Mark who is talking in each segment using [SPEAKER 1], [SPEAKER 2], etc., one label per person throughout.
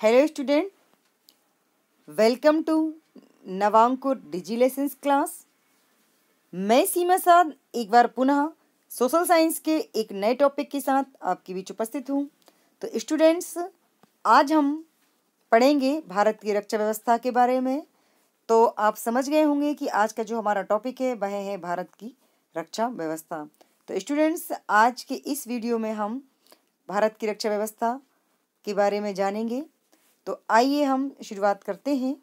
[SPEAKER 1] Hello student, welcome to Navankur digi lessons class. मैं सीमा साद एक बार पुनः सोशल साइंस के एक नए टॉपिक के साथ आपके बीच उपस्थित हूँ। तो स्टूडेंट्स, आज हम पढ़ेंगे भारत की रक्षा व्यवस्था के बारे में। तो आप समझ गए होंगे कि आज का जो हमारा टॉपिक है वह है भारत की रक्षा व्यवस्था। तो स्टूडेंट्स, आज के इस वीडियो में हम भारत की रक्षा व्यवस्था के बारे में जानेंगे। तो आइए हम शुरुआत करते हैं।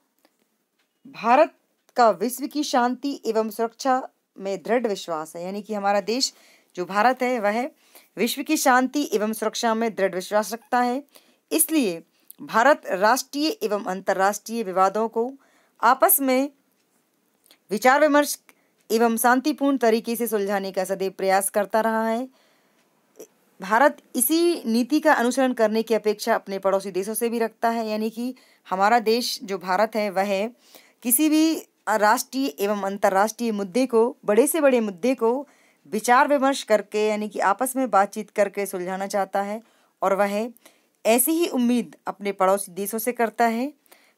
[SPEAKER 1] भारत का विश्व की शांति एवं सुरक्षा में दृढ़ विश्वास है, यानी कि हमारा देश जो भारत है वह विश्व की शांति एवं सुरक्षा में दृढ़ विश्वास रखता है। इसलिए भारत राष्ट्रीय एवं अंतर्राष्ट्रीय विवादों को आपस में विचार विमर्श एवं शांतिपूर्ण तरीके से सुलझाने का सदैव प्रयास करता रहा है। भारत इसी नीति का अनुसरण करने की अपेक्षा अपने पड़ोसी देशों से भी रखता है, यानी कि हमारा देश जो भारत है वह किसी भी राष्ट्रीय एवं अंतर्राष्ट्रीय मुद्दे को, बड़े से बड़े मुद्दे को विचार विमर्श करके, यानी कि आपस में बातचीत करके सुलझाना चाहता है, और वह ऐसी ही उम्मीद अपने पड़ोसी देशों से करता है।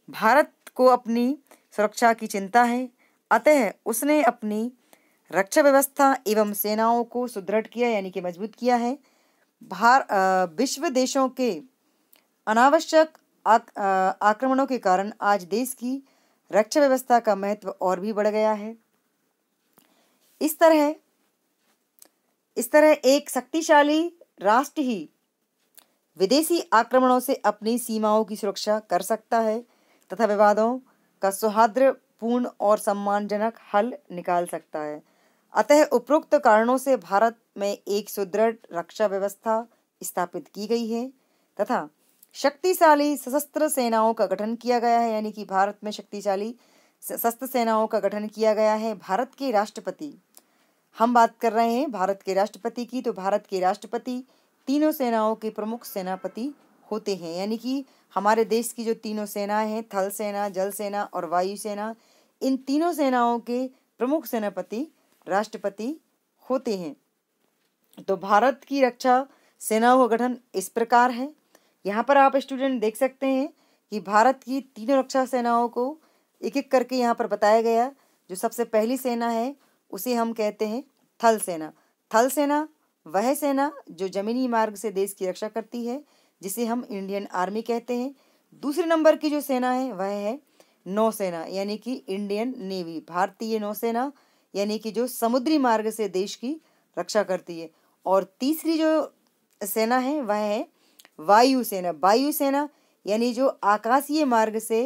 [SPEAKER 1] भारत को अपनी सुरक्षा की चिंता है, अतः उसने अपनी रक्षा व्यवस्था एवं सेनाओं को सुदृढ़ किया, यानी कि मजबूत किया है। विश्व देशों के अनावश्यक आक्रमणों के कारण आज देश की रक्षा व्यवस्था का महत्व और भी बढ़ गया है। इस तरह एक शक्तिशाली राष्ट्र ही विदेशी आक्रमणों से अपनी सीमाओं की सुरक्षा कर सकता है तथा विवादों का सौहार्दपूर्ण और सम्मानजनक हल निकाल सकता है। अतः उपरोक्त कारणों से भारत में एक सुदृढ़ रक्षा व्यवस्था स्थापित की गई है तथा शक्तिशाली सशस्त्र सेनाओं का गठन किया गया है, यानी कि भारत में शक्तिशाली सशस्त्र सेनाओं का गठन किया गया है। भारत के राष्ट्रपति, हम बात कर रहे हैं भारत के राष्ट्रपति की, तो भारत के राष्ट्रपति तीनों सेनाओं के प्रमुख सेनापति होते हैं, यानी कि हमारे देश की जो तीनों सेनाएं हैं, थल सेना, जल सेना और वायु सेना, इन तीनों सेनाओं के प्रमुख सेनापति राष्ट्रपति होते हैं। तो भारत की रक्षा सेनाओं का गठन इस प्रकार है। यहाँ पर आप स्टूडेंट देख सकते हैं कि भारत की तीनों रक्षा सेनाओं को एक एक करके यहाँ पर बताया गया। जो सबसे पहली सेना है उसे हम कहते हैं थल सेना। थल सेना वह सेना जो जमीनी मार्ग से देश की रक्षा करती है, जिसे हम इंडियन आर्मी कहते हैं। दूसरे नंबर की जो सेना है वह है नौसेना, यानी कि इंडियन नेवी, भारतीय नौसेना, यानी कि जो समुद्री मार्ग से देश की रक्षा करती है। और तीसरी जो सेना है वह है वायुसेना। वायुसेना यानी जो आकाशीय मार्ग से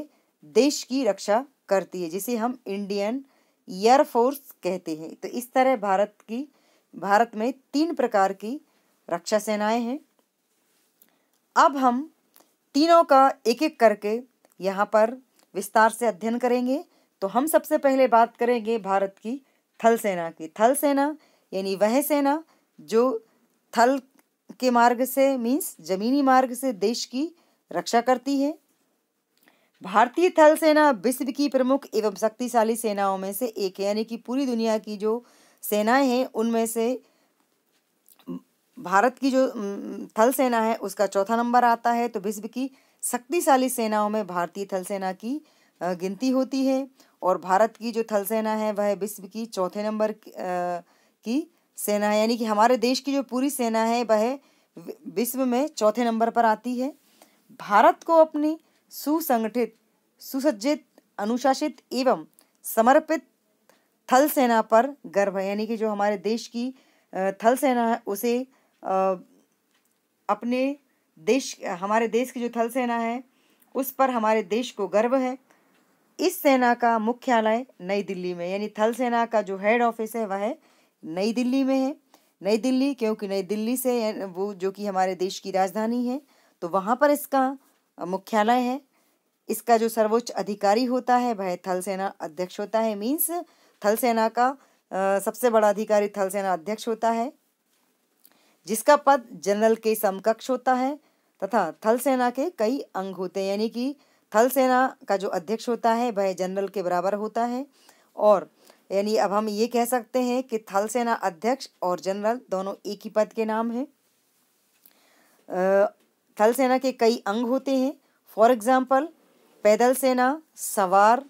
[SPEAKER 1] देश की रक्षा करती है, जिसे हम इंडियन एयर फोर्स कहते हैं। तो इस तरह भारत में 3 प्रकार की रक्षा सेनाएं हैं। अब हम तीनों का एक एक करके यहाँ पर विस्तार से अध्ययन करेंगे। तो हम सबसे पहले बात करेंगे भारत की थल सेना की। थल सेना यानी वह सेना जो थल के मार्ग से, मीन्स जमीनी मार्ग से देश की रक्षा करती है। भारतीय थल सेना विश्व की प्रमुख एवं शक्तिशाली सेनाओं में से एक है, यानी कि पूरी दुनिया की जो सेनाएं हैं उनमें से भारत की जो थल सेना है उसका चौथा नंबर आता है। तो विश्व की शक्तिशाली सेनाओं में भारतीय थल सेना की गिनती होती है, और भारत की जो थल सेना है वह विश्व की चौथे नंबर की सेना है, यानी कि हमारे देश की जो पूरी सेना है वह विश्व में चौथे नंबर पर आती है। भारत को अपनी सुसंगठित, सुसज्जित, अनुशासित एवं समर्पित थल सेना पर गर्व है, यानी कि जो हमारे देश की थल सेना है उसे हमारे देश की जो थल सेना है उस पर हमारे देश को गर्व है। इस सेना का मुख्यालय नई दिल्ली में, यानी थल सेना का जो हेड ऑफिस है वह नई दिल्ली में है। नई दिल्ली क्योंकि नई दिल्ली से वो जो कि हमारे देश की राजधानी है, तो वहाँ पर इसका मुख्यालय है। इसका जो सर्वोच्च अधिकारी होता है वह थल सेना अध्यक्ष होता है, मीन्स थल सेना का सबसे बड़ा अधिकारी थल सेना अध्यक्ष होता है, जिसका पद जनरल के समकक्ष होता है तथा थल सेना के कई अंग होते हैं, यानी कि थल सेना का जो अध्यक्ष होता है वह जनरल के बराबर होता है। और यानी अब हम ये कह सकते हैं कि थल सेना अध्यक्ष और जनरल दोनों एक ही पद के नाम हैं। थल सेना के कई अंग होते हैं। फॉर एग्जाम्पल पैदल सेना, सवार,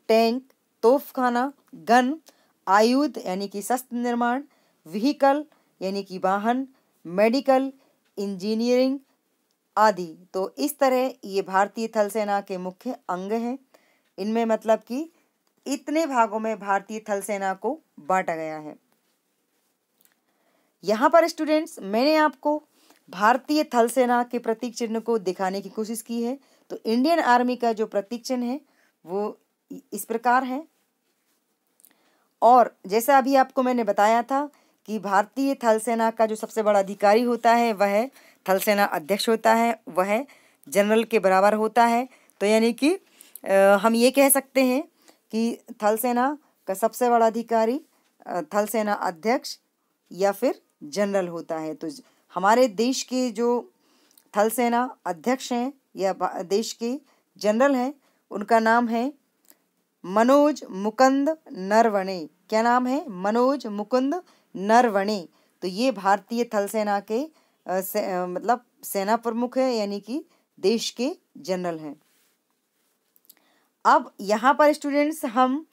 [SPEAKER 1] टैंक, तोपखाना, गन, आयुध यानी कि शस्त्र निर्माण, व्हीकल यानी कि वाहन, मेडिकल, इंजीनियरिंग आदि। तो इस तरह ये भारतीय थल सेना के मुख्य अंग हैं। इनमें मतलब कि इतने भागों में भारतीय थल सेना को बांटा गया है। यहाँ पर स्टूडेंट्स मैंने आपको भारतीय थल सेना के प्रतीक चिन्ह को दिखाने की कोशिश की है। तो इंडियन आर्मी का जो प्रतीक चिन्ह है वो इस प्रकार है। और जैसा अभी आपको मैंने बताया था कि भारतीय थल सेना का जो सबसे बड़ा अधिकारी होता है वह थल सेना अध्यक्ष होता है, वह जनरल के बराबर होता है। तो यानी कि हम ये कह सकते हैं कि थल सेना का सबसे बड़ा अधिकारी थल सेना अध्यक्ष या फिर जनरल होता है। तो हमारे देश के जो थल सेना अध्यक्ष हैं या देश के जनरल हैं उनका नाम है मनोज मुकुंद नरवणे। क्या नाम है? मनोज मुकुंद नरवणे। तो ये भारतीय थल सेना के मतलब सेना प्रमुख है, यानी कि देश के जनरल हैं। अब यहाँ पर स्टूडेंट्स हम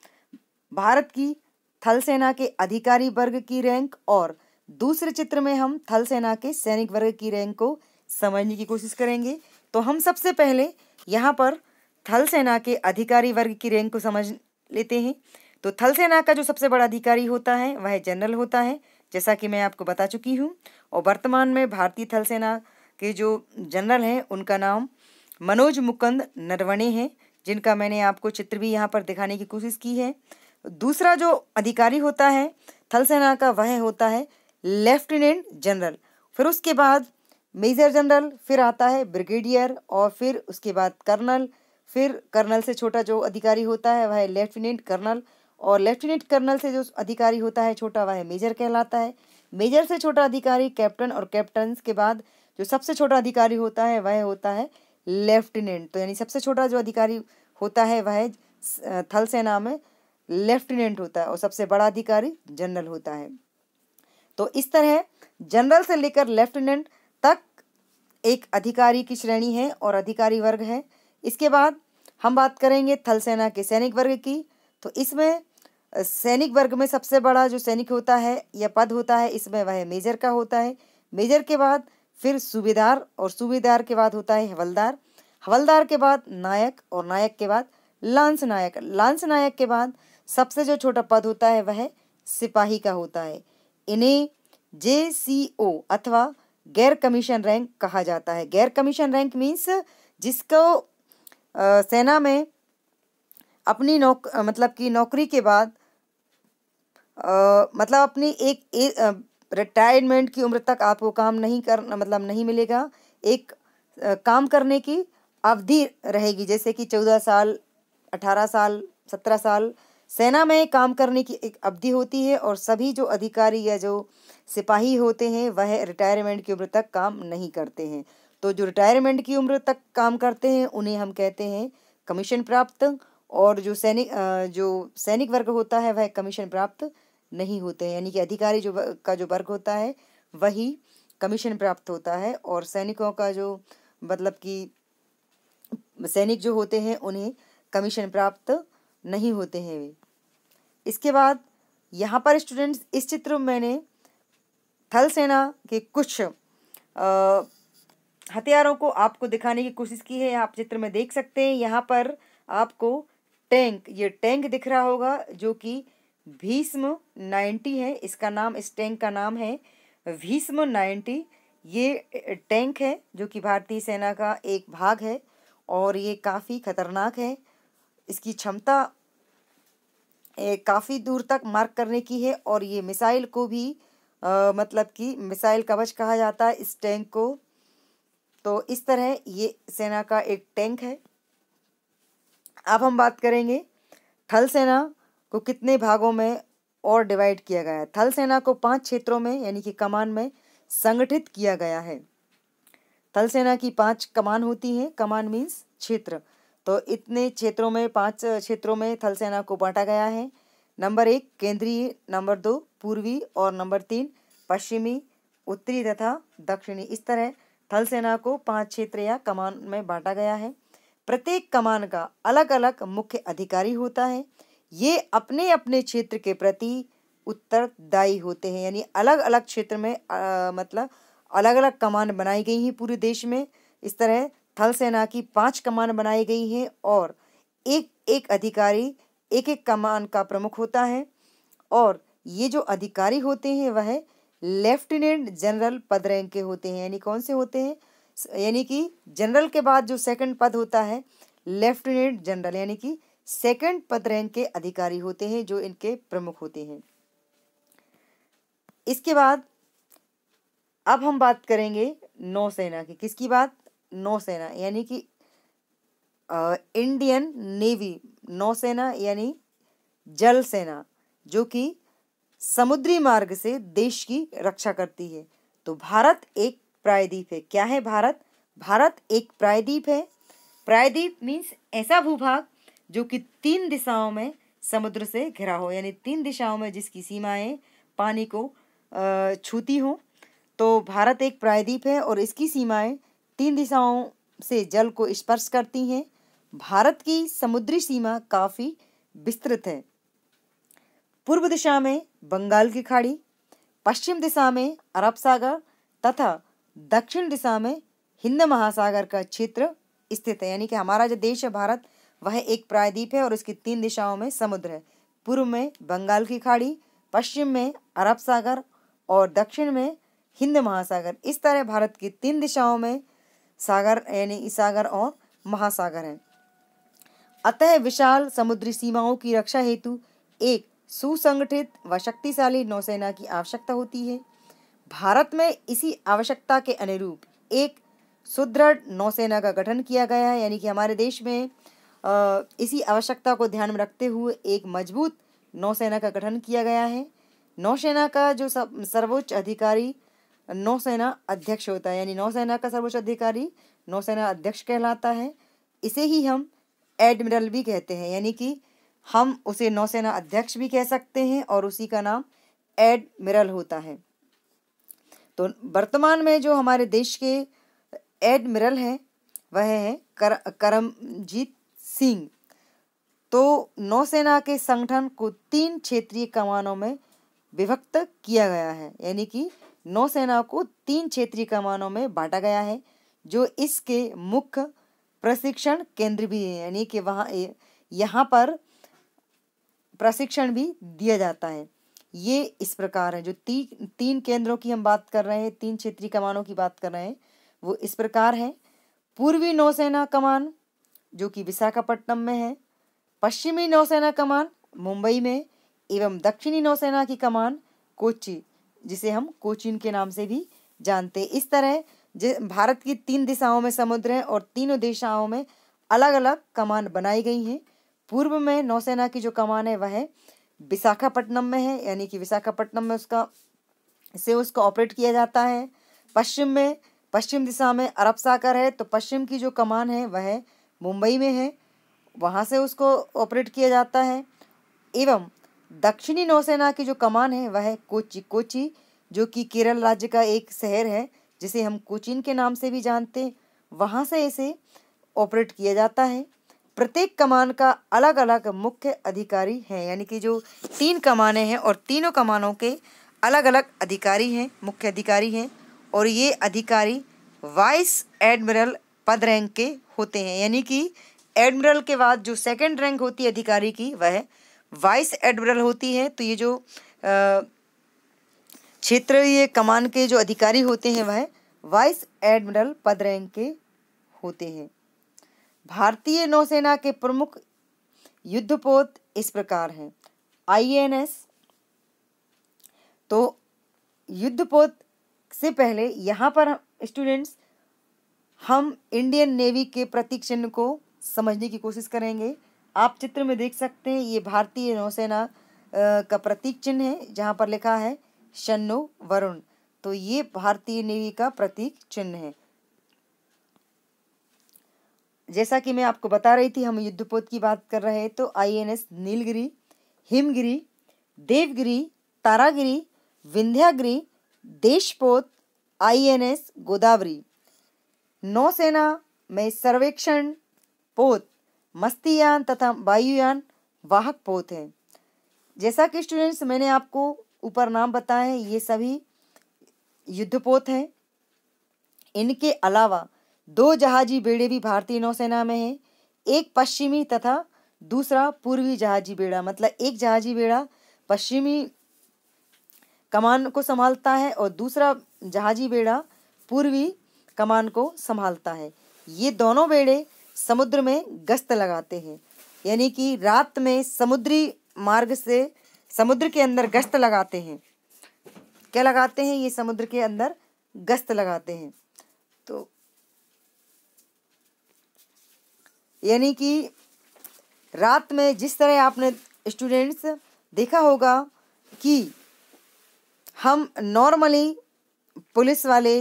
[SPEAKER 1] भारत की थल सेना के अधिकारी वर्ग की रैंक और दूसरे चित्र में हम थल सेना के सैनिक वर्ग की रैंक को समझने की कोशिश करेंगे। तो हम सबसे पहले यहाँ पर थल सेना के अधिकारी वर्ग की रैंक को समझ लेते हैं। तो थल सेना का जो सबसे बड़ा अधिकारी होता है वह जनरल होता है, जैसा कि मैं आपको बता चुकी हूँ। और वर्तमान में भारतीय थल सेना के जो जनरल हैं उनका नाम मनोज मुकुंद नरवणे है, जिनका मैंने आपको चित्र भी यहाँ पर दिखाने की कोशिश की है। दूसरा जो अधिकारी होता है थल सेना का वह होता है लेफ्टिनेंट जनरल, फिर उसके बाद मेजर जनरल, फिर आता है ब्रिगेडियर और फिर उसके बाद कर्नल, फिर कर्नल से छोटा जो अधिकारी होता है वह लेफ्टिनेंट कर्नल, और लेफ्टिनेंट कर्नल से जो अधिकारी होता है छोटा वह मेजर कहलाता है। मेजर से छोटा अधिकारी कैप्टन, और कैप्टन के बाद जो सबसे छोटा अधिकारी होता है वह होता है लेफ्टिनेंट। तो यानी सबसे छोटा जो अधिकारी होता है वह थल सेना में लेफ्टिनेंट होता है और सबसे बड़ा अधिकारी जनरल होता है। तो इस तरह जनरल से लेकर लेफ्टिनेंट तक एक अधिकारी की श्रेणी है और अधिकारी वर्ग है। इसके बाद हम बात करेंगे थल सेना के सैनिक वर्ग की। तो इसमें सैनिक वर्ग में सबसे बड़ा जो सैनिक होता है या पद होता है इसमें वह मेजर का होता है। मेजर के बाद फिर सूबेदार, और सूबेदार के बाद होता है हवलदार, हवलदार के बाद नायक, और नायक के बाद लांस नायक, लांस नायक के बाद सबसे जो छोटा पद होता है वह सिपाही का होता है। इन्हें JCO अथवा गैर कमीशन रैंक कहा जाता है। गैर कमीशन रैंक मीन्स जिसको सेना में अपनी मतलब कि नौकरी के बाद मतलब अपनी एक रिटायरमेंट की उम्र तक आपको काम नहीं नहीं मिलेगा। एक काम करने की अवधि रहेगी, जैसे कि 14 साल, 18 साल, 17 साल सेना में काम करने की एक अवधि होती है। और सभी जो अधिकारी या जो सिपाही होते हैं वह रिटायरमेंट की उम्र तक काम नहीं करते हैं। तो जो रिटायरमेंट की उम्र तक काम करते हैं उन्हें हम कहते हैं कमीशन प्राप्त, और जो सैनिक वर्ग होता है वह कमीशन प्राप्त नहीं होते हैं। यानी कि अधिकारी का जो वर्ग होता है वही कमीशन प्राप्त होता है, और सैनिकों का जो मतलब कि सैनिक जो होते हैं उन्हें कमीशन प्राप्त नहीं होते हैं वे। इसके बाद यहाँ पर स्टूडेंट्स इस चित्र में मैंने थल सेना के कुछ हथियारों को आपको दिखाने की कोशिश की है। आप चित्र में देख सकते हैं यहाँ पर आपको टैंक, ये टैंक दिख रहा होगा जो कि भीष्म 90 है। इसका नाम, इस टैंक का नाम है भीष्म 90। ये टैंक है जो कि भारतीय सेना का एक भाग है और ये काफ़ी खतरनाक है। इसकी क्षमता काफ़ी दूर तक मार्क करने की है, और ये मिसाइल को भी मतलब कि मिसाइल कवच कहा जाता है इस टैंक को। तो इस तरह ये सेना का एक टैंक है। अब हम बात करेंगे थल सेना को कितने भागों में और डिवाइड किया गया है। थल सेना को 5 क्षेत्रों में यानी कि कमान में संगठित किया गया है। थल सेना की 5 कमान होती हैं। कमान मीन्स क्षेत्र। तो इतने क्षेत्रों में 5 क्षेत्रों में थल सेना को बांटा गया है। नंबर 1 केंद्रीय, नंबर 2 पूर्वी, और नंबर 3 पश्चिमी, उत्तरी तथा दक्षिणी। इस तरह थल सेना को 5 क्षेत्र या कमान में बांटा गया है। प्रत्येक कमान का अलग अलग मुख्य अधिकारी होता है। ये अपने अपने क्षेत्र के प्रति उत्तरदायी होते हैं, यानी अलग अलग क्षेत्र में मतलब अलग अलग कमान बनाई गई हैं पूरे देश में। इस तरह थल सेना की 5 कमान बनाई गई हैं और एक एक अधिकारी एक एक कमान का प्रमुख होता है। और ये जो अधिकारी होते हैं वह लेफ्टिनेंट जनरल पद रैंक के होते हैं। यानी कौन से होते हैं? यानी कि जनरल के बाद जो सेकंड पद होता है लेफ्टिनेंट जनरल, यानी कि सेकंड पद रैंक के अधिकारी होते हैं जो इनके प्रमुख होते हैं। इसके बाद अब हम बात करेंगे नौसेना की। किसकी बात? नौसेना, यानी कि इंडियन नेवी। नौसेना यानी जल सेना, जो कि समुद्री मार्ग से देश की रक्षा करती है। तो भारत एक प्रायद्वीप है। क्या है भारत? भारत एक प्रायद्वीप है। प्रायद्वीप मीन्स ऐसा भूभाग जो कि 3 दिशाओं में समुद्र से घिरा हो, यानी 3 दिशाओं में जिसकी सीमाएं पानी को छूती हो। तो भारत एक प्रायद्वीप है और इसकी सीमाएं 3 दिशाओं से जल को स्पर्श करती हैं। भारत की समुद्री सीमा काफी विस्तृत है। पूर्व दिशा में बंगाल की खाड़ी, पश्चिम दिशा में अरब सागर तथा दक्षिण दिशा में हिंद महासागर का क्षेत्र स्थित है। यानी कि हमारा जो देश है भारत, वह एक प्रायद्वीप है और इसकी 3 दिशाओं में समुद्र है। पूर्व में बंगाल की खाड़ी, पश्चिम में अरब सागर और दक्षिण में हिंद महासागर। इस तरह भारत की 3 दिशाओं में सागर यानी सागर और महासागर हैं। अतः विशाल समुद्री सीमाओं की रक्षा हेतु एक सुसंगठित व शक्तिशाली नौसेना की आवश्यकता होती है। भारत में इसी आवश्यकता के अनुरूप एक सुदृढ़ नौसेना का गठन किया गया है। यानी कि हमारे देश में इसी आवश्यकता को ध्यान में रखते हुए एक मजबूत नौसेना का गठन किया गया है। नौसेना का जो सर्वोच्च अधिकारी नौसेना अध्यक्ष होता है, यानी नौसेना का सर्वोच्च अधिकारी नौसेना अध्यक्ष कहलाता है। इसे ही हम एडमिरल भी कहते हैं, यानी कि हम उसे नौसेना अध्यक्ष भी कह सकते हैं और उसी का नाम एडमिरल होता है। तो वर्तमान में जो हमारे देश के एडमिरल हैं वह है करमजीत सिंह। तो नौसेना के संगठन को 3 क्षेत्रीय कमानों में विभक्त किया गया है। यानी कि नौसेना को 3 क्षेत्रीय कमानों में बांटा गया है, जो इसके मुख्य प्रशिक्षण केंद्र भी है। यानी कि यहाँ पर प्रशिक्षण भी दिया जाता है। ये इस प्रकार है, जो 3 केंद्रों की हम बात कर रहे हैं, 3 क्षेत्रीय कमानों की बात कर रहे हैं, वो इस प्रकार है। पूर्वी नौसेना कमान जो कि विशाखापट्टनम में है, पश्चिमी नौसेना कमान मुंबई में एवं दक्षिणी नौसेना की कमान कोच्चि, जिसे हम कोचीन के नाम से भी जानते हैं। इस तरह भारत की 3 दिशाओं में समुद्र है और तीनों दिशाओं में अलग अलग कमान बनाई गई हैं। पूर्व में नौसेना की जो कमान है वह विशाखापट्टनम में है, यानी कि विशाखापट्टनम में उसको ऑपरेट किया जाता है। पश्चिम दिशा में अरब सागर है, तो पश्चिम की जो कमान है वह मुंबई में है, वहाँ से उसको ऑपरेट किया जाता है। एवं दक्षिणी नौसेना की जो कमान है वह कोच्चि जो कि केरल राज्य का एक शहर है, जिसे हम कोचीन के नाम से भी जानते हैं, वहाँ से इसे ऑपरेट किया जाता है। प्रत्येक कमान का अलग अलग मुख्य अधिकारी हैं, यानी कि जो 3 कमानें हैं और तीनों कमानों के अलग अलग अधिकारी हैं, मुख्य अधिकारी हैं। और ये अधिकारी वाइस एडमिरल पद रैंक के होते हैं। यानी कि एडमिरल के बाद जो सेकंड रैंक होती है अधिकारी की वह वाइस एडमिरल होती है। तो ये जो क्षेत्रीय कमान के जो अधिकारी होते हैं वह वाइस एडमिरल पद रैंक के होते हैं। भारतीय नौसेना के प्रमुख युद्धपोत इस प्रकार हैं। INS, तो युद्धपोत से पहले यहाँ पर स्टूडेंट्स हम इंडियन नेवी के प्रतीक चिन्ह को समझने की कोशिश करेंगे। आप चित्र में देख सकते हैं, ये भारतीय नौसेना का प्रतीक चिन्ह है, जहाँ पर लिखा है शन्नु वरुण। तो ये भारतीय नेवी का प्रतीक चिन्ह है। जैसा कि मैं आपको बता रही थी, हम युद्धपोत की बात कर रहे हैं, तो INS नीलगिरी, हिमगिरी, देवगिरी, तारागिरी, विंध्यागिरी, देशपोत, INS गोदावरी। नौसेना में सर्वेक्षण, पोत मस्तीयान तथा वायुयान वाहक पोत हैं। जैसा कि स्टूडेंट्स मैंने आपको ऊपर नाम बताए हैं, ये सभी युद्धपोत हैं। इनके अलावा 2 जहाजी बेड़े भी भारतीय नौसेना में हैं, एक पश्चिमी तथा दूसरा पूर्वी जहाजी बेड़ा। मतलब एक जहाजी बेड़ा पश्चिमी कमान को संभालता है और दूसरा जहाजी बेड़ा पूर्वी कमान को संभालता है। ये दोनों बेड़े समुद्र में गश्त लगाते हैं, यानी कि रात में समुद्री मार्ग से समुद्र के अंदर गश्त लगाते हैं। क्या लगाते हैं? ये समुद्र के अंदर गश्त लगाते हैं। तो यानी कि रात में जिस तरह आपने स्टूडेंट्स देखा होगा कि हम नॉर्मली पुलिस वाले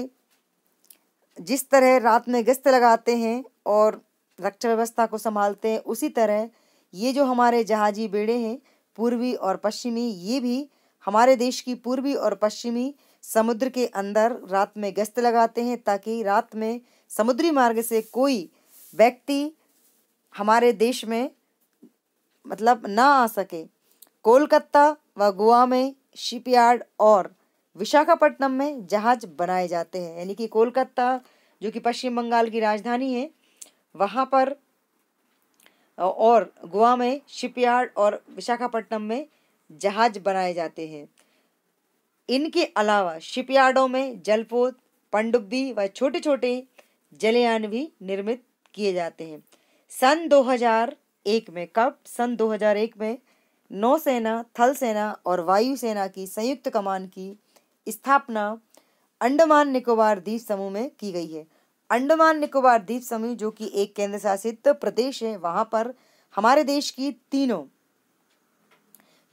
[SPEAKER 1] जिस तरह रात में गश्त लगाते हैं और रक्षा व्यवस्था को संभालते हैं, उसी तरह ये जो हमारे जहाजी बेड़े हैं पूर्वी और पश्चिमी, ये भी हमारे देश की पूर्वी और पश्चिमी समुद्र के अंदर रात में गश्त लगाते हैं, ताकि रात में समुद्री मार्ग से कोई व्यक्ति हमारे देश में मतलब ना आ सके। कोलकाता व गोवा में शिपयार्ड और विशाखापट्टनम में जहाज बनाए जाते हैं, यानी कि कोलकाता जो कि पश्चिम बंगाल की राजधानी है वहाँ पर, और गोवा में शिपयार्ड और विशाखापट्टनम में जहाज बनाए जाते हैं। इनके अलावा शिपयार्डों में जलपोत, पनडुब्बी व छोटे छोटे जलयान भी निर्मित किए जाते हैं। सन 2001 में, कब? सन 2001 में नौसेना, थल सेना और वायुसेना की संयुक्त कमान की स्थापना अंडमान निकोबार द्वीप समूह में की गई है। अंडमान निकोबार द्वीप समूह जो कि एक केंद्र शासित प्रदेश है, वहां पर हमारे देश की तीनों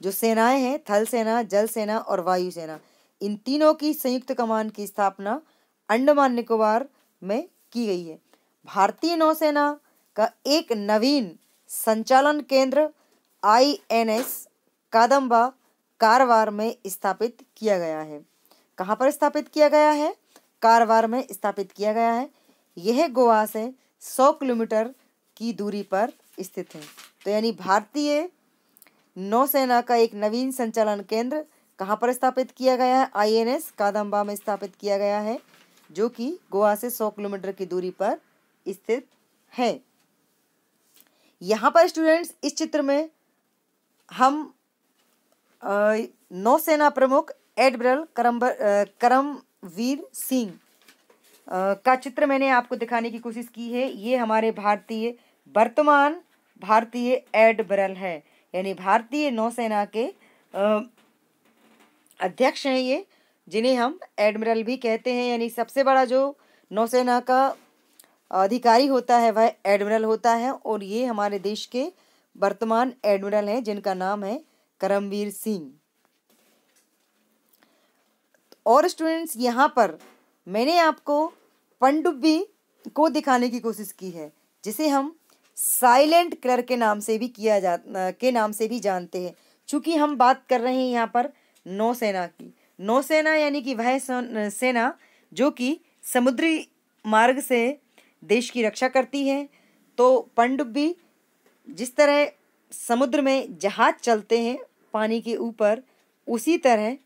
[SPEAKER 1] जो सेनाएं हैं, थल सेना, जल सेना और वायुसेना, इन तीनों की संयुक्त कमान की स्थापना अंडमान निकोबार में की गई है। भारतीय नौसेना का एक नवीन संचालन केंद्र INS कादम्बा कारवार में स्थापित किया गया है। कहाँ पर स्थापित किया गया है? कारवार में स्थापित किया गया है। यह गोवा से 100 किलोमीटर की दूरी पर स्थित है। तो यानी भारतीय नौसेना का एक नवीन संचालन केंद्र कहाँ पर स्थापित किया गया है? INS कादम्बा में स्थापित किया गया है, जो कि गोवा से 100 किलोमीटर की दूरी पर स्थित है। यहाँ पर स्टूडेंट्स इस चित्र में हम नौसेना प्रमुख एडमिरल करमवीर सिंह का चित्र मैंने आपको दिखाने की कोशिश की है। ये हमारे वर्तमान भारतीय एडमिरल है, यानी भारतीय नौसेना के अध्यक्ष हैं ये, जिन्हें हम एडमिरल भी कहते हैं। यानी सबसे बड़ा जो नौसेना का अधिकारी होता है वह एडमिरल होता है, और ये हमारे देश के वर्तमान एडमिरल हैं, जिनका नाम है करमवीर सिंह। और स्टूडेंट्स यहाँ पर मैंने आपको पनडुब्बी को दिखाने की कोशिश की है, जिसे हम साइलेंट किलर के नाम से भी जानते हैं। चूंकि हम बात कर रहे हैं यहाँ पर नौसेना की। नौसेना यानी कि वह सेना जो कि समुद्री मार्ग से देश की रक्षा करती है। तो पनडुब्बी जिस तरह समुद्र में जहाज चलते हैं पानी के ऊपर, उसी तरह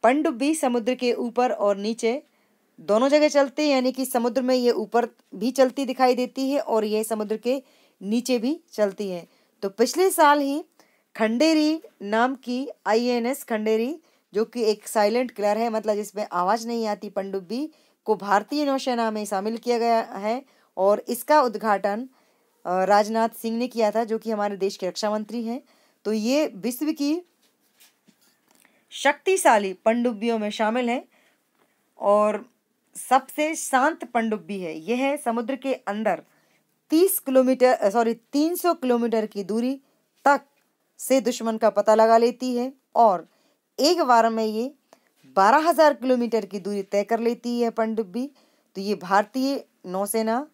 [SPEAKER 1] पनडुब्बी समुद्र के ऊपर और नीचे दोनों जगह चलते हैं, यानी कि समुद्र में ये ऊपर भी चलती दिखाई देती है और ये समुद्र के नीचे भी चलती है। तो पिछले साल ही खंडेरी नाम की INS खंडेरी, जो कि एक साइलेंट किलर है, मतलब जिसमें आवाज़ नहीं आती, पनडुब्बी को भारतीय नौसेना में शामिल किया गया है, और इसका उद्घाटन राजनाथ सिंह ने किया था, जो कि हमारे देश के रक्षा मंत्री हैं। तो ये विश्व की शक्तिशाली पनडुब्बियों में शामिल है और सबसे शांत पनडुब्बी है। यह समुद्र के अंदर 300 किलोमीटर की दूरी तक से दुश्मन का पता लगा लेती है, और एक बार में ये 12,000 किलोमीटर की दूरी तय कर लेती है पनडुब्बी। तो ये भारतीय नौसेना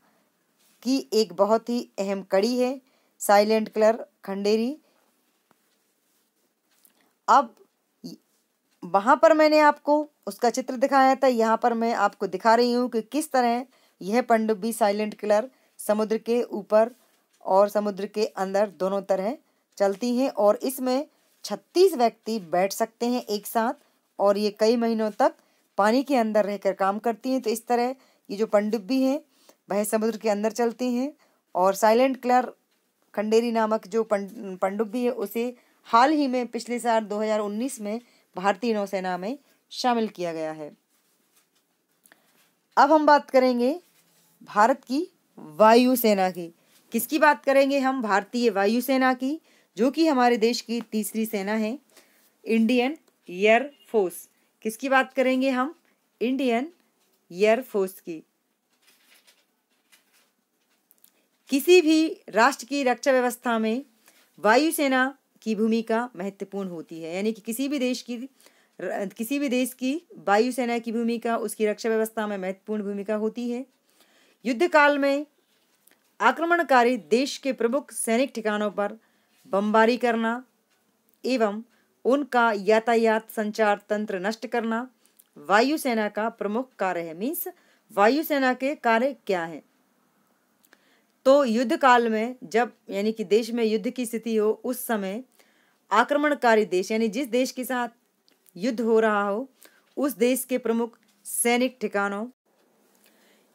[SPEAKER 1] की एक बहुत ही अहम कड़ी है, साइलेंट किलर खंडेरी। अब वहाँ पर मैंने आपको उसका चित्र दिखाया था, यहाँ पर मैं आपको दिखा रही हूँ कि किस तरह यह पनडुब्बी साइलेंट किलर समुद्र के ऊपर और समुद्र के अंदर दोनों तरह चलती हैं और इसमें 36 व्यक्ति बैठ सकते हैं एक साथ और ये कई महीनों तक पानी के अंदर रहकर काम करती हैं। तो इस तरह ये जो पनडुब्बी हैं वह समुद्र के अंदर चलती हैं और साइलेंट क्लर खंडेरी नामक जो पनडुब्बी है उसे हाल ही में पिछले साल 2019 में भारतीय नौसेना में शामिल किया गया है। अब हम बात करेंगे भारत की वायुसेना की। किसकी बात करेंगे हम? भारतीय वायुसेना की, जो कि हमारे देश की तीसरी सेना है, इंडियन एयर फोर्स। किसकी बात करेंगे हम? इंडियन एयर फोर्स की। किसी भी राष्ट्र की रक्षा व्यवस्था में वायुसेना की भूमिका महत्वपूर्ण होती है, यानी कि किसी भी देश की वायुसेना की भूमिका उसकी रक्षा व्यवस्था में महत्वपूर्ण भूमिका होती है। युद्ध काल में आक्रमणकारी देश के प्रमुख सैनिक ठिकानों पर बमबारी करना एवं उनका यातायात संचार तंत्र नष्ट करना वायुसेना का प्रमुख कार्य है। मीन्स वायुसेना के कार्य क्या है? तो युद्ध काल में जब यानी कि देश में युद्ध की स्थिति हो उस समय आक्रमणकारी देश यानी जिस देश के साथ युद्ध हो रहा हो उस देश के प्रमुख सैनिक ठिकानों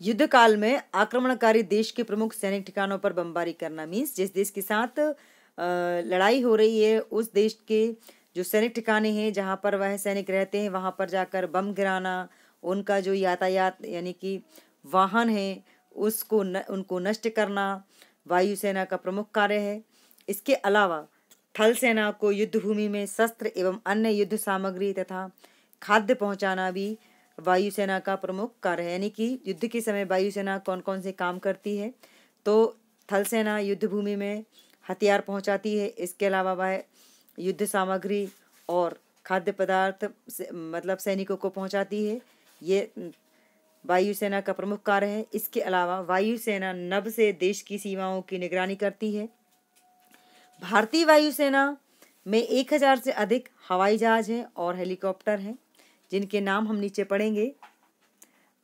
[SPEAKER 1] युद्ध काल में आक्रमणकारी देश के प्रमुख सैनिक ठिकानों पर बमबारी करना। मीन्स जिस देश के साथ लड़ाई हो रही है उस देश के जो सैनिक ठिकाने हैं जहाँ पर वह सैनिक रहते हैं वहाँ पर जाकर बम गिराना, उनका जो यातायात यानी कि वाहन है उनको नष्ट करना वायुसेना का प्रमुख कार्य है। इसके अलावा थल सेना को युद्ध भूमि में शस्त्र एवं अन्य युद्ध सामग्री तथा खाद्य पहुंचाना भी वायुसेना का प्रमुख कार्य है। यानी कि युद्ध के समय वायुसेना कौन कौन से काम करती है? तो थल सेना युद्ध भूमि में हथियार पहुंचाती है, इसके अलावा वह युद्ध सामग्री और खाद्य पदार्थ मतलब सैनिकों को पहुंचाती है। ये वायुसेना का प्रमुख कार्य है। इसके अलावा वायुसेना नभ से देश की सीमाओं की निगरानी करती है। भारतीय वायुसेना में 1000 से अधिक हवाई जहाज हैं और हेलीकॉप्टर हैं जिनके नाम हम नीचे पढ़ेंगे।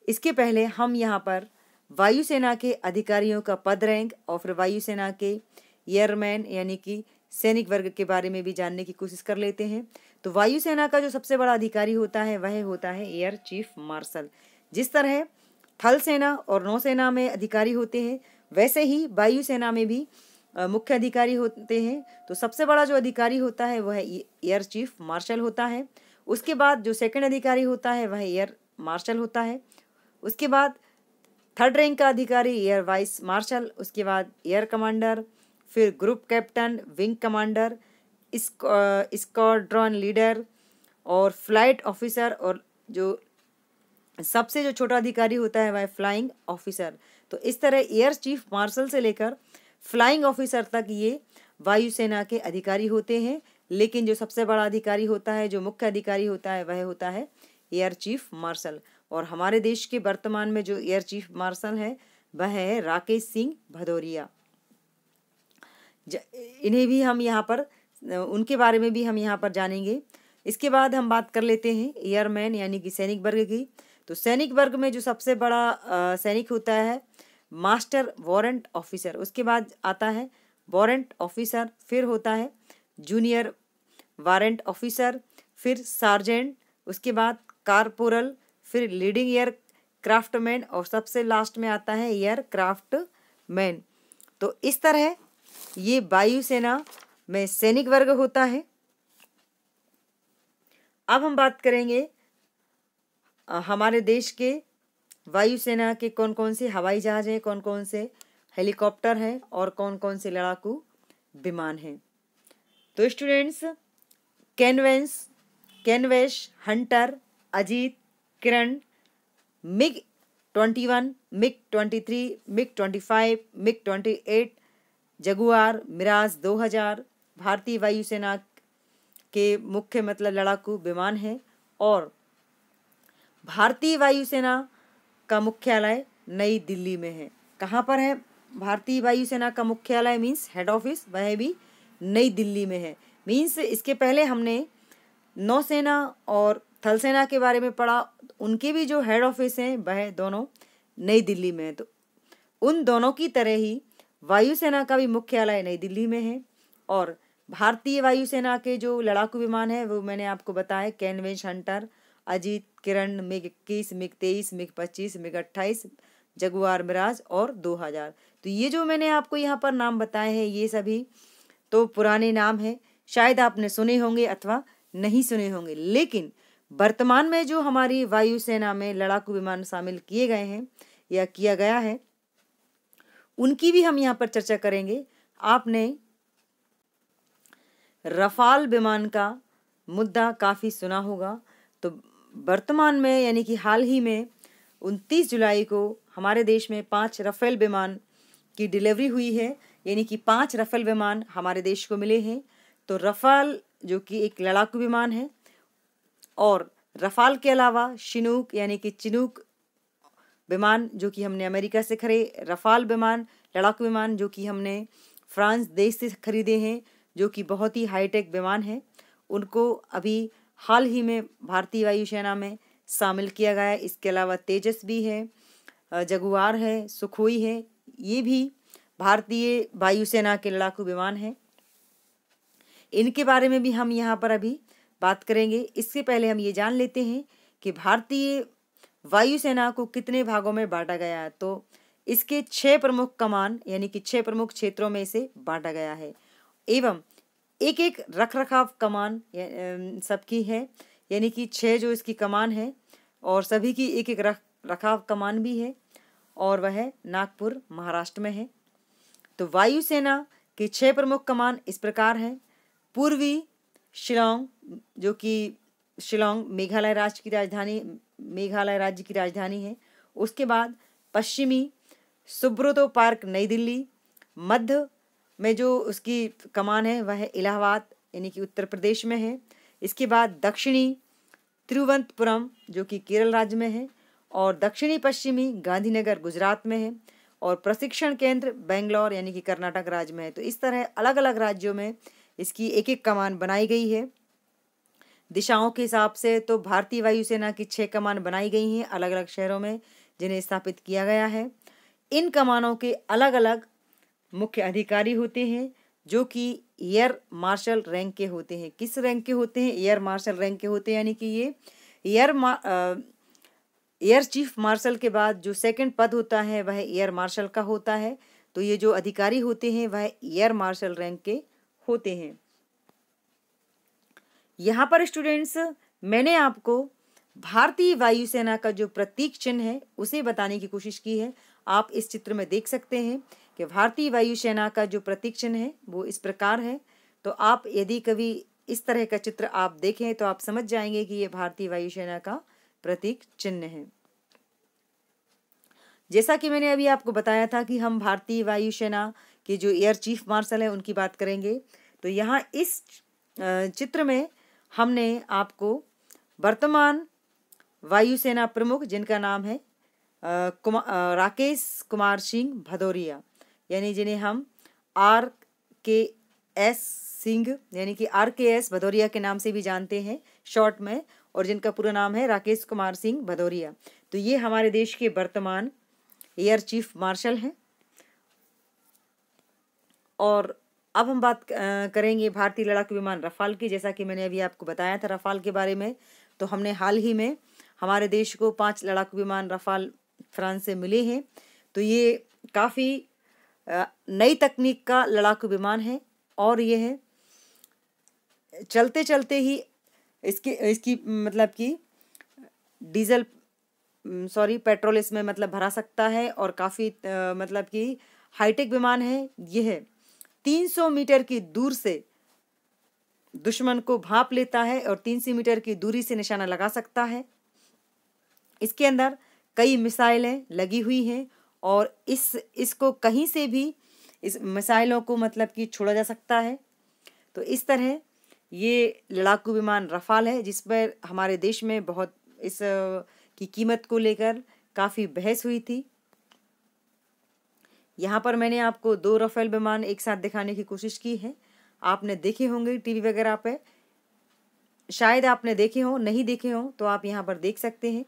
[SPEAKER 1] इसके पहले हम यहाँ पर वायुसेना के अधिकारियों का पद रैंक और फिर वायुसेना के एयरमैन यानी कि सैनिक वर्ग के बारे में भी जानने की कोशिश कर लेते हैं। तो वायुसेना का जो सबसे बड़ा अधिकारी होता है वह होता है एयर चीफ मार्शल। जिस तरह थल सेना और नौसेना में अधिकारी होते हैं वैसे ही वायुसेना में भी मुख्य अधिकारी होते हैं। तो सबसे बड़ा जो अधिकारी होता है वह एयर चीफ मार्शल होता है। उसके बाद जो सेकंड अधिकारी होता है वह एयर मार्शल होता है। उसके बाद थर्ड रैंक का अधिकारी एयर वाइस मार्शल, उसके बाद एयर कमांडर, फिर group captain, wing commander, squadron leader और फ्लाइट ऑफिसर, और जो सबसे जो छोटा अधिकारी होता है वह फ्लाइंग ऑफिसर। तो इस तरह एयर चीफ मार्शल से लेकर फ्लाइंग ऑफिसर तक ये वायुसेना के अधिकारी होते हैं। लेकिन जो सबसे बड़ा अधिकारी होता है, जो मुख्य अधिकारी होता है, वह होता है एयर चीफ मार्शल। और हमारे देश के वर्तमान में जो एयर चीफ मार्शल है वह है राकेश सिंह भदौरिया। इन्हें भी हम यहाँ पर उनके बारे में भी हम यहाँ पर जानेंगे। इसके बाद हम बात कर लेते हैं एयरमैन यानी कि सैनिक वर्ग की। तो सैनिक वर्ग में जो सबसे बड़ा सैनिक होता है मास्टर वारंट ऑफिसर, उसके बाद आता है वारंट ऑफिसर, फिर होता है जूनियर वारंट ऑफिसर, फिर सार्जेंट, उसके बाद कारपोरल, फिर लीडिंग एयर क्राफ्टमैन और सबसे लास्ट में आता है एयर क्राफ्टमैन। तो इस तरह ये वायुसेना में सैनिक वर्ग होता है। अब हम बात करेंगे हमारे देश के वायुसेना के कौन कौन से हवाई जहाज हैं, कौन कौन से हेलीकॉप्टर हैं और कौन कौन से लड़ाकू विमान हैं। तो स्टूडेंट्स, कैनवेश, Hunter, Ajeet, Kiran, MiG 21, MiG 23, MiG 25, MiG 28, Jaguar, Mirage 2000 भारतीय वायुसेना के मुख्य मतलब लड़ाकू विमान हैं। और भारतीय वायुसेना का मुख्यालय नई दिल्ली में है। कहाँ पर है भारतीय वायुसेना का मुख्यालय? मीन्स हेड ऑफिस वह भी नई दिल्ली में है। मीन्स इसके पहले हमने नौसेना और थल सेना के बारे में पढ़ा, उनके भी जो हेड ऑफिस हैं वह दोनों नई दिल्ली में है। तो उन दोनों की तरह ही वायुसेना का भी मुख्यालय नई दिल्ली में है। और भारतीय वायुसेना के जो लड़ाकू विमान है वो मैंने आपको बताया, कैनवेज Hunter, Ajeet, Kiran, MiG 21, MiG 23, MiG 25, MiG 28, Jaguar Mirage और 2000। तो ये जो मैंने आपको यहाँ पर नाम बताए हैं ये सभी तो पुराने नाम हैं, शायद आपने सुने होंगे अथवा नहीं सुने होंगे, लेकिन वर्तमान में जो हमारी वायुसेना में लड़ाकू विमान शामिल किए गए हैं या किया गया है उनकी भी हम यहाँ पर चर्चा करेंगे। आपने रफाल विमान का मुद्दा काफ़ी सुना होगा। तो वर्तमान में यानी कि हाल ही में 29 जुलाई को हमारे देश में 5 रफेल विमान की डिलीवरी हुई है, यानी कि 5 रफेल विमान हमारे देश को मिले हैं। तो रफाल जो कि एक लड़ाकू विमान है और रफाल के अलावा शिनूक यानी कि चिनूक विमान जो कि हमने अमेरिका से खरीदे, रफाल विमान लड़ाकू विमान जो कि हमने फ्रांस देश से खरीदे हैं, जो कि बहुत ही हाईटेक विमान है, उनको अभी हाल ही में भारतीय वायुसेना में शामिल किया गया है। इसके अलावा तेजस भी है, जगुआर है, सुखोई है, ये भी भारतीय वायुसेना के लड़ाकू विमान हैं। इनके बारे में भी हम यहाँ पर अभी बात करेंगे। इससे पहले हम ये जान लेते हैं कि भारतीय वायुसेना को कितने भागों में बांटा गया है। तो इसके 6 प्रमुख कमान यानी कि 6 प्रमुख क्षेत्रों में से बांटा गया है एवं एक एक रखरखाव कमान सबकी है, यानी कि 6 जो इसकी कमान है और सभी की एक एक रखाव कमान भी है और वह नागपुर महाराष्ट्र में है। तो वायुसेना के 6 प्रमुख कमान इस प्रकार हैं। पूर्वी शिलोंग जो कि शिलोंग मेघालय राज्य की राजधानी है। उसके बाद पश्चिमी सुब्रतो पार्क नई दिल्ली। मध्य में जो उसकी कमान है वह इलाहाबाद यानी कि उत्तर प्रदेश में है। इसके बाद दक्षिणी तिरुवनंतपुरम जो कि केरल राज्य में है और दक्षिणी पश्चिमी गांधीनगर गुजरात में है और प्रशिक्षण केंद्र बेंगलोर यानी कि कर्नाटक राज्य में है। तो इस तरह अलग अलग राज्यों में इसकी एक एक कमान बनाई गई है। दिशाओं के हिसाब से तो भारतीय वायुसेना की 6 कमान बनाई गई हैं अलग अलग शहरों में, जिन्हें स्थापित किया गया है। इन कमानों के अलग अलग मुख्य अधिकारी होते हैं जो कि एयर मार्शल रैंक के होते हैं। किस रैंक के होते हैं? एयर मार्शल रैंक के होते हैं, यानी कि ये एयर चीफ मार्शल के बाद जो सेकंड पद होता है वह एयर मार्शल का होता है। तो ये जो अधिकारी होते हैं वह एयर मार्शल रैंक के होते हैं। यहाँ पर स्टूडेंट्स मैंने आपको भारतीय वायुसेना का जो प्रतीक चिन्ह है उसे बताने की कोशिश की है। आप इस चित्र में देख सकते हैं कि भारतीय वायुसेना का जो प्रतीक चिन्ह है वो इस प्रकार है। तो आप यदि कभी इस तरह का चित्र आप देखें तो आप समझ जाएंगे कि ये भारतीय वायुसेना का प्रतीक चिन्ह है। जैसा कि मैंने अभी आपको बताया था कि हम भारतीय वायुसेना के जो एयर चीफ मार्शल है उनकी बात करेंगे। तो यहाँ इस चित्र में हमने आपको वर्तमान वायुसेना प्रमुख जिनका नाम है राकेश कुमार सिंह भदौरिया, यानी जिन्हें हम RKS सिंह यानी कि RKS भदौरिया के नाम से भी जानते हैं शॉर्ट में, और जिनका पूरा नाम है राकेश कुमार सिंह भदौरिया। तो ये हमारे देश के वर्तमान एयर चीफ मार्शल हैं। और अब हम बात करेंगे भारतीय लड़ाकू विमान रफाल की। जैसा कि मैंने अभी आपको बताया था रफाल के बारे में, तो हमने हाल ही में हमारे देश को 5 लड़ाकू विमान रफाल फ्रांस से मिले हैं। तो ये काफ़ी नई तकनीक का लड़ाकू विमान है और ये है चलते चलते ही इसकी मतलब कि पेट्रोल इसमें मतलब भरा सकता है और काफ़ी मतलब कि हाईटेक विमान है। यह 300 मीटर की दूर से दुश्मन को भांप लेता है और 300 मीटर की दूरी से निशाना लगा सकता है। इसके अंदर कई मिसाइलें लगी हुई हैं और इसको कहीं से भी इस मिसाइलों को मतलब कि छोड़ा जा सकता है। तो इस तरह ये लड़ाकू विमान रफाल है जिस पर हमारे देश में बहुत इस की कीमत को लेकर काफ़ी बहस हुई थी। यहाँ पर मैंने आपको 2 रफेल विमान एक साथ दिखाने की कोशिश की है। आपने देखे होंगे टीवी वगैरह पे, शायद आपने देखे हो, नहीं देखे हो तो आप यहाँ पर देख सकते हैं।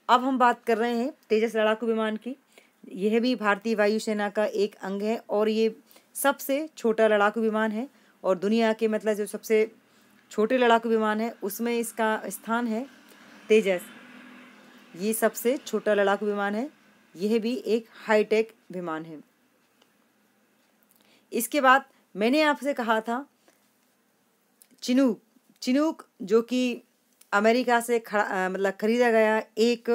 [SPEAKER 1] अब हम बात कर रहे हैं तेजस लड़ाकू विमान की। यह भी भारतीय वायुसेना का एक अंग है और ये सबसे छोटा लड़ाकू विमान है और दुनिया के मतलब जो सबसे छोटे लड़ाकू विमान है उसमें इसका स्थान है। तेजस ये सबसे छोटा लड़ाकू विमान है, यह भी एक हाईटेक विमान है। इसके बाद मैंने आपसे कहा था चिनूक, चिनूक जो कि अमेरिका से मतलब खरीदा गया एक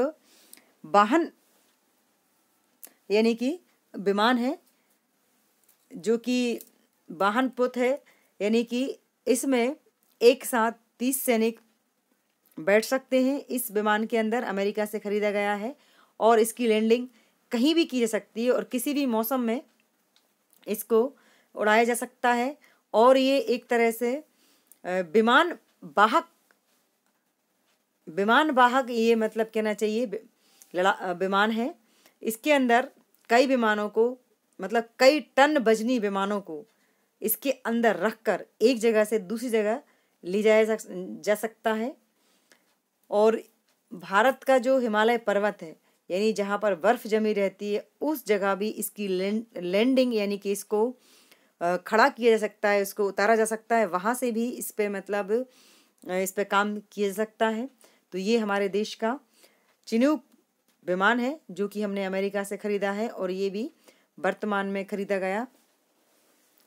[SPEAKER 1] वाहन यानी कि विमान है जो कि वाहन पुत है, यानी कि इसमें एक साथ 30 सैनिक बैठ सकते हैं। इस विमान के अंदर अमेरिका से खरीदा गया है और इसकी लैंडिंग कहीं भी की जा सकती है और किसी भी मौसम में इसको उड़ाया जा सकता है और ये एक तरह से विमान वाहक ये मतलब कहना चाहिए विमान है। इसके अंदर कई विमानों को मतलब कई टन वजनी विमानों को इसके अंदर रखकर एक जगह से दूसरी जगह ले जाया जा सकता है। और भारत का जो हिमालय पर्वत है यानी जहाँ पर बर्फ़ जमी रहती है उस जगह भी इसकी लैंडिंग यानी कि इसको खड़ा किया जा सकता है, उसको उतारा जा सकता है, वहाँ से भी इस पे मतलब इस पे काम किया जा सकता है। तो ये हमारे देश का चिनूक विमान है जो कि हमने अमेरिका से ख़रीदा है और ये भी वर्तमान में ख़रीदा गया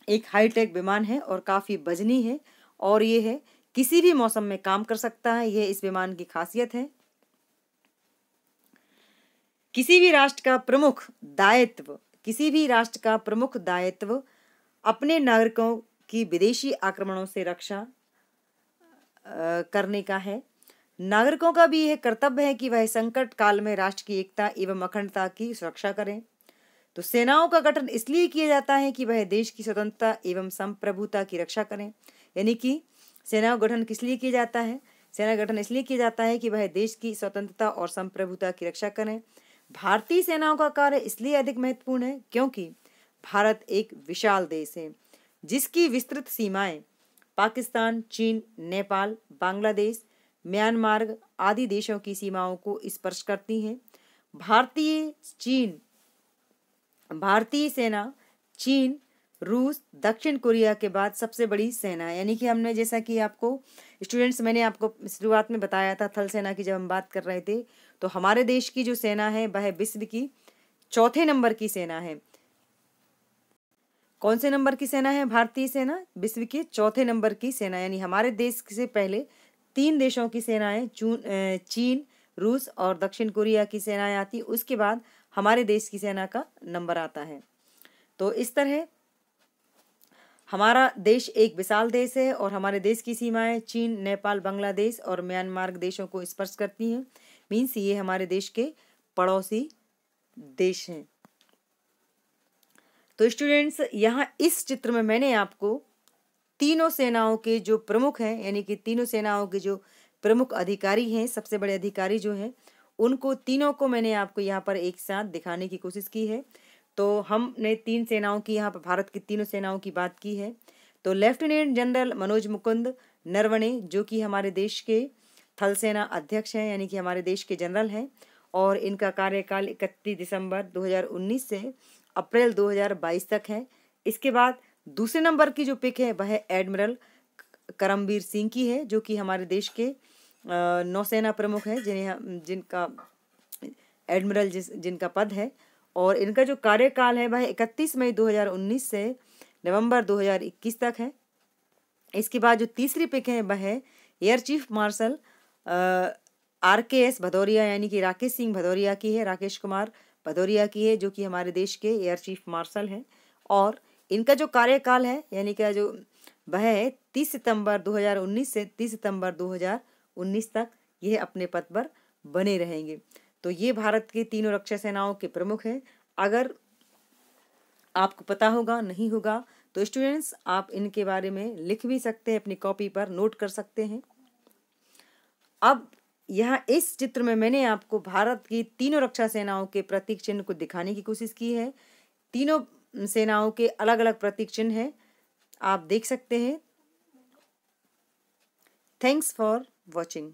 [SPEAKER 1] एक हाईटेक विमान है और काफ़ी वजनी है और ये है किसी भी मौसम में काम कर सकता है, यह इस विमान की खासियत है। किसी भी राष्ट्र का प्रमुख दायित्व अपने नागरिकों की विदेशी आक्रमणों से रक्षा करने का है। नागरिकों का भी यह कर्तव्य है कि वह संकट काल में राष्ट्र की एकता एवं अखंडता की सुरक्षा करें। तो सेनाओं का गठन इसलिए किया जाता है कि वह देश की स्वतंत्रता एवं संप्रभुता की रक्षा करें। यानी कि सेना का गठन किस लिए किया जाता है? सेना का गठन इसलिए किया जाता है कि वह देश की स्वतंत्रता और संप्रभुता की रक्षा करें। भारतीय सेनाओं का कार्य इसलिए अधिक महत्वपूर्ण है क्योंकि भारत एक विशाल देश है जिसकी विस्तृत सीमाएं पाकिस्तान, चीन, नेपाल, बांग्लादेश, म्यांमार आदि देशों की सीमाओं को स्पर्श करती हैं। भारतीय सेना चीन, रूस, दक्षिण कोरिया के बाद सबसे बड़ी सेना है। यानी कि हमने जैसा कि आपको स्टूडेंट्स मैंने आपको शुरुआत में बताया था थल सेना की जब हम बात कर रहे थे, तो हमारे देश की जो सेना है वह विश्व की चौथे नंबर की सेना है। कौन से नंबर की सेना है? भारतीय सेना विश्व के चौथे नंबर की सेना, यानी हमारे देश से पहले 3 देशों की सेनाएं चीन, रूस और दक्षिण कोरिया की सेनाएं आती, उसके बाद हमारे देश की सेना का नंबर आता है। तो इस तरह हमारा देश एक विशाल देश है और हमारे देश की सीमाएं चीन, नेपाल, बांग्लादेश और म्यांमार देशों को स्पर्श करती हैं। मीन्स ये हमारे देश के पड़ोसी देश हैं। तो स्टूडेंट्स यहाँ इस चित्र में मैंने आपको तीनों सेनाओं के जो प्रमुख हैं यानी कि तीनों सेनाओं के जो प्रमुख अधिकारी हैं, सबसे बड़े अधिकारी जो हैं, उनको तीनों को मैंने आपको यहाँ पर एक साथ दिखाने की कोशिश की है। तो हमने 3 सेनाओं की यहाँ पर भारत की तीनों सेनाओं की बात की है। तो लेफ्टिनेंट जनरल मनोज मुकुंद नरवणे जो कि हमारे देश के थल सेना अध्यक्ष हैं यानी कि हमारे देश के जनरल हैं और इनका कार्यकाल 31 दिसंबर 2019 से अप्रैल 2022 तक है। इसके बाद दूसरे नंबर की जो पिक है वह एडमिरल करमबीर सिंह की है जो कि हमारे देश के नौसेना प्रमुख है जिनका एडमिरल जिनका पद है और इनका जो कार्यकाल है वह 31 मई 2019 से नवंबर 2021 तक है। इसके बाद जो तीसरी पिक है वह है air chief marshal RKS Bhadauria यानी कि राकेश सिंह भदौरिया की है, राकेश कुमार भदौरिया की है जो कि हमारे देश के एयर चीफ मार्शल हैं और इनका जो कार्यकाल है यानी कि जो वह है 30 सितंबर 2019 से 30 सितंबर 2019 तक यह अपने पद पर बने रहेंगे। तो ये भारत की तीनों रक्षा सेनाओं के प्रमुख हैं। अगर आपको पता होगा नहीं होगा तो स्टूडेंट्स आप इनके बारे में लिख भी सकते हैं, अपनी कॉपी पर नोट कर सकते हैं। अब यहाँ इस चित्र में मैंने आपको भारत की तीनों रक्षा सेनाओं के प्रतीक चिन्ह को दिखाने की कोशिश की है। तीनों सेनाओं के अलग अलग प्रतीक चिन्ह हैं, आप देख सकते हैं। Thanks for watching.